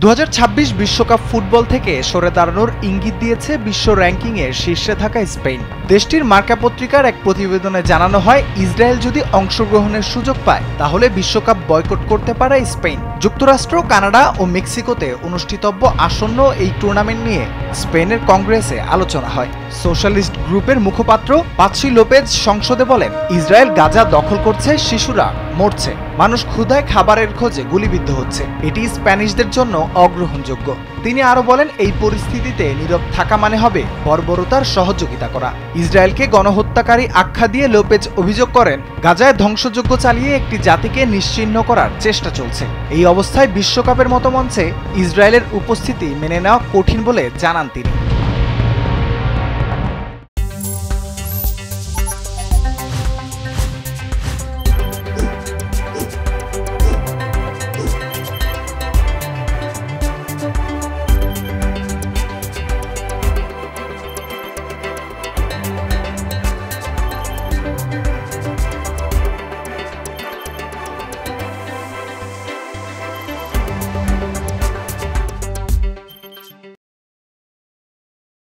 2026 বিশ্বকাপ ফুটবল থেকে সরে দাঁড়ানোর ইঙ্গিত দিয়েছে বিশ্ব র্যাঙ্কিংয়ের শীর্ষে থাকা স্পেন। দেশটির মার্কা পত্রিকার এক প্রতিবেদনে জানানো হয়, ইসরায়েল যদি অংশগ্রহণের সুযোগ পায় তাহলে বিশ্বকাপ বয়কট করতে পারে স্পেন। যুক্তরাষ্ট্র, কানাডা ও মেক্সিকোতে অনুষ্ঠিতব্য আসন্ন এই টুর্নামেন্ট নিয়ে স্পেনের কংগ্রেসে আলোচনা হয়। সোশ্যালিস্ট গ্রুপের মুখপাত্র পাত্সি লোপেজ সংসদে বলেন, ইসরায়েল গাজা দখল করছে, শিশুরা মরছে, মানুষ ক্ষুধায় খাবারের খোঁজে গুলিবিদ্ধ হচ্ছে। এটি স্প্যানিশদের জন্য অগ্রহণযোগ্য। তিনি আরো বলেন, এই পরিস্থিতিতে নীরব থাকা মানে হবে বর্বরতার সহযোগিতা করা। ইসরায়েলকে গণহত্যাকারী আখ্যা দিয়ে লোপেজ অভিযোগ করেন, গাজায় ধ্বংসযজ্ঞ চালিয়ে একটি জাতিকে নিশ্চিহ্ন করার চেষ্টা চলছে। এই অবস্থায় বিশ্বকাপের মতো মঞ্চে ইসরায়েলের উপস্থিতি মেনে নেওয়া কঠিন বলে জানান তিনি।